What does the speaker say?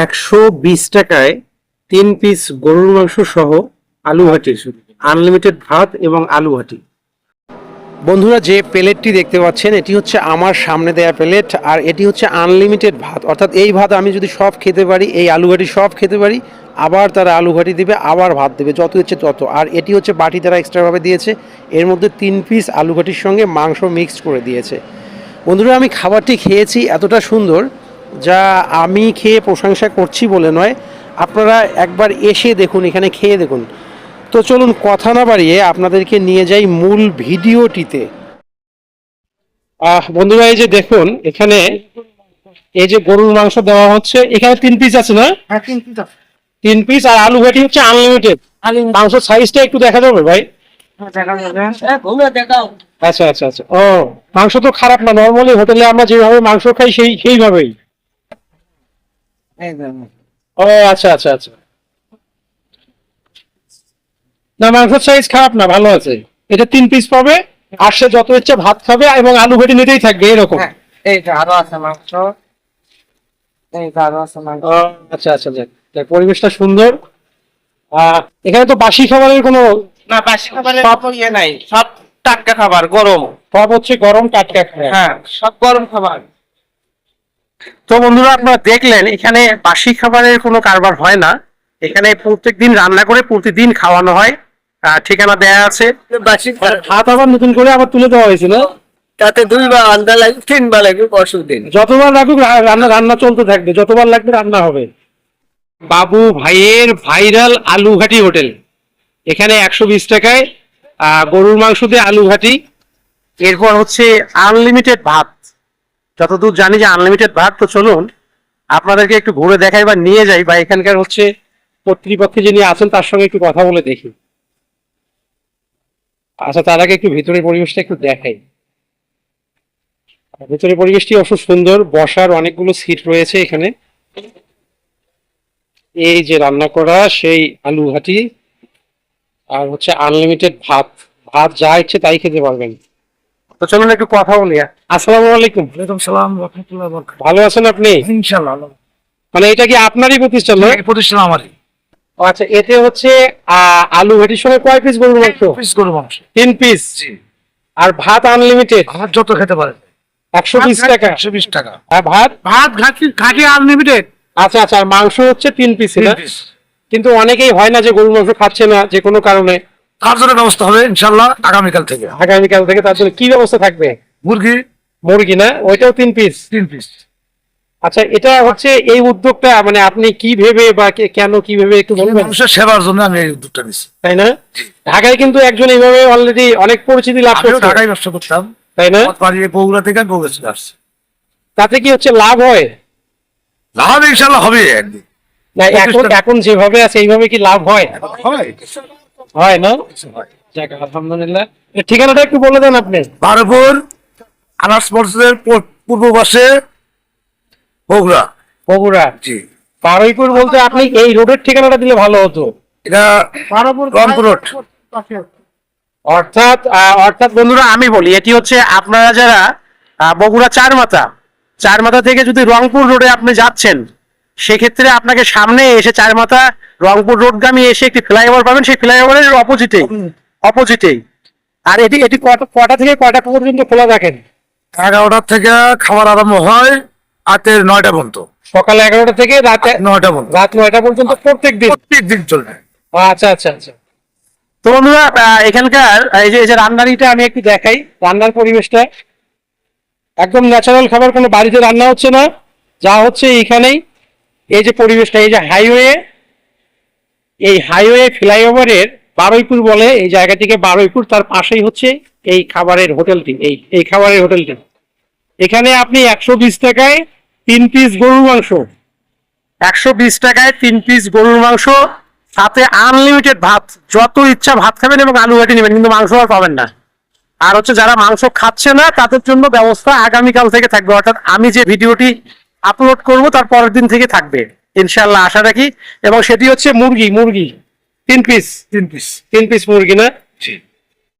120 টাকায় 3 পিস গরুর মাংস সহ আলু ভাটি, আনলিমিটেড ভাত এবং আলু ভাটি। বন্ধুরা, যে প্লেটটি দেখতে পাচ্ছেন এটি হচ্ছে আমার সামনে দেয়া প্লেট, আর এটি হচ্ছে আনলিমিটেড ভাত। অর্থাৎ এই ভাত আমি যদি সব খেতে পারি, এই আলু ভাটি সব খেতে পারি, আবার তারা আলু ভাটি দিবে, আবার ভাত দেবে, যত ইচ্ছে তত। আর এটি হচ্ছে বাটি তারা এক্সট্রাভাবে দিয়েছে, এর মধ্যে 3 পিস আলু ভাটির সঙ্গে মাংস মিক্সড করে দিয়েছে। বন্ধুরা, আমি খাবারটি খেয়েছি, এতটা সুন্দর যা আমি খেয়ে প্রশংসা করছি বলে নয়, আপনারা একবার এসে দেখুন, এখানে খেয়ে দেখুন। তো চলুন কথা না বাড়িয়ে আপনাদেরকে নিয়ে যাই মূল ভিডিওটিতে। বন্ধুরা, এই যে দেখুন, এখানে এই যে গরুর মাংস দেওয়া হচ্ছে, এখানে 3 পিস আছে না? 3 পিস, আর আলু ভাটি হচ্ছে আনলিমিটেড। মাংসের সাইজটা একটু দেখা যাবে ভাই? আচ্ছা আচ্ছা আচ্ছা। ও, মাংস তো খারাপ না, নর্মালি হোটেলে আমরা যেভাবে মাংস খাই সেইভাবেই। ও আচ্ছা আচ্ছা আচ্ছা। না, মাংসের সাইজ খারাপ না, ভালো আছে। এটা 3 পিস পাবে, আর সে যত ইচ্ছা ভাত খাবে এবং আলু ভাটি নিতেই থাকবে, এরকম। আচ্ছা আচ্ছা, যাক, পরিবেশটা সুন্দর। এখানে তো বাসি খাবারের কোনো না, বাসি খাবারের ইয়ে নাই, সব টাটকা খাবার, গরম। সব হচ্ছে গরম টাটকা খাবার। হ্যাঁ, সব গরম খাবার। তো বন্ধুরা, আপনারা দেখলেন এখানে বাসি খাবারের কোনো কারবার হয় না। এখানে প্রত্যেকদিন রান্না করে প্রতিদিন খাওয়ানো হয়। ঠিকানা দেয়া আছে। বাসি ভাত আবার নতুন করে আবার তুলে দেওয়া হয়েছে না? তাতে 2বার আন্দা লাগে, 3বার লাগে, অসুবিধা নেই। যতবার লাগুক রান্না চলতে থাকবে, যতবার লাগবে রান্না হবে। বাবু ভাইয়ের ভাইরাল আলু ঘাটি হোটেল, এখানে 120 টাকায় গরুর মাংস দিয়ে আলু ঘাটি, এরপর হচ্ছে আনলিমিটেড ভাত। যতদূর জানি যে আনলিমিটেড ভাত। তো চলুন আপনাদেরকে একটু ঘুরে দেখাই বা নিয়ে যাই, বা এখানকার হচ্ছে কর্তৃপক্ষে যিনি আছেন তার সঙ্গে একটু কথা বলে দেখি। আচ্ছা, তার আগে একটু ভিতরের পরিবেশটা একটু দেখাই। ভিতরের পরিবেশটি অবশ্য সুন্দর, বসার অনেকগুলো সিট রয়েছে এখানে। এই যে রান্না করা সেই আলু ঘাটি, আর হচ্ছে আনলিমিটেড ভাত। ভাত যা ইচ্ছে তাই খেতে পারবেন। তো চলুন একটু কথা বলি। আসসালামু আলাইকুম। ওয়ালাইকুম সালাম ওয়া রাহমাতুল্লাহি ওয়া বারাকাতুহু। ভালো আছেন আপনি? ইনশাআল্লাহ। মানে এটা কি আপনারই প্রতিষ্ঠান? এই প্রতিষ্ঠান আমারই। আচ্ছা, এতে হচ্ছে আলু ভাটির সঙ্গে কয় পিস গরুর মাংস? পিস গরু মাংস। 3 পিস। জি। আর ভাত আনলিমিটেড? ভাত যত খেতে পারেন। 120 টাকা। 120 টাকা। আর ভাত ঘাটি আনলিমিটেড। আচ্ছা আচ্ছা, আর মাংস হচ্ছে 3 পিস। 3 পিস। কিন্তু অনেকেই হয় না যে গরুর মাংস খাচ্ছে না যে কোনো কারণে, তার জন্য ব্যবস্থা হবে ইনশাআল্লাহ আগামীকাল থেকে। আগামীকাল থেকে তার জন্য কি ব্যবস্থা থাকবে? মুরগি না, ওইটাও 3 পিস। 3 পিস। আচ্ছা, এটা হচ্ছে এই উদ্যোগটা মানে আপনি কি ভেবে বা কেন কি ভেবে একটু বলবেন? মানুষের সেবার জন্য আমি এই উদ্যোগটা নিয়েছি। তাই না? ঢাকায় কিন্তু একজন এইভাবে অলরেডি অনেক পরিচিতি লাভ আমিও করছে। ঢাকায় ব্যবসা করতাম, তাই না? আমার বাড়ি বগুড়া থেকে আমি বগুড়া চলে আসছি। তাতে কি হচ্ছে লাভ হয়? লাভ ইনশাআল্লাহ হবে একদিন। না, এখন যেভাবে আছে এইভাবে কি লাভ হয়? হয় না? যাক, আলহামদুলিল্লাহ। এর ঠিকানাটা একটু বলে দেন আপনি। বারপুর আনার্স মসজিদের পূর্ব পাশে, বগুড়া। বগুড়া। জি। বারুইপুর বলতে আপনি এই রোডের ঠিকানাটা দিলে ভালো হতো। এটা রংপুর রোড। অর্থাৎ বন্ধুরা, আমি বলি এটি হচ্ছে আপনারা যারা বগুড়া চারমাথা থেকে যদি রংপুর রোডে আপনি যাচ্ছেন, সেক্ষেত্রে আপনাকে সামনে এসে চারমাথা রংপুর রোডগামী এসে একটি ফ্লাইওভার পাবেন, সেই ফ্লাইওভারের অপোজিটেই। আর এটি কটা থেকে কটা পর্যন্ত খোলা রাখেন? 11টা থেকে খাবার আরম্ভ হয় রাতের 9টা পর্যন্ত। সকাল 11টা থেকে রাত 9টা পর্যন্ত। রাত 9টা পর্যন্ত প্রত্যেক দিন চলবে। আচ্ছা আচ্ছা আচ্ছা। তো বন্ধুরা, এখানকার এই যে রান্নারিটা আমি একটু দেখাই। রান্নার পরিবেশটা একদম ন্যাচারাল খাবার, কোনো বাড়িতে রান্না হচ্ছে না, যা হচ্ছে এইখানেই। এই যে পরিবেশটা, এই যে হাইওয়ে ফ্লাইওভারের বারুইপুর বলে এই জায়গাটিকে, বারুইপুর, তার পাশেই হচ্ছে এই খাবারের হোটেলটি। এই খাবারের হোটেলটি, এখানে আপনি 120 টাকায় 3 পিস গরুর মাংস, 120 টাকায় 3 পিস গরুর মাংস, সাথে আনলিমিটেড ভাত, যত ইচ্ছা ভাত খাবেন এবং আলু ঘাটি নেবেন, কিন্তু মাংস আর পাবেন না। আর হচ্ছে যারা মাংস খাচ্ছে না তাদের জন্য ব্যবস্থা আগামীকাল থেকে থাকবে, অর্থাৎ আমি যে ভিডিওটি আপলোড করব তার পরের দিন থেকে থাকবে ইনশাআল্লাহ, আশা রাখি। এবং সেটি হচ্ছে মুরগি 3 পিস মুরগি না? জি।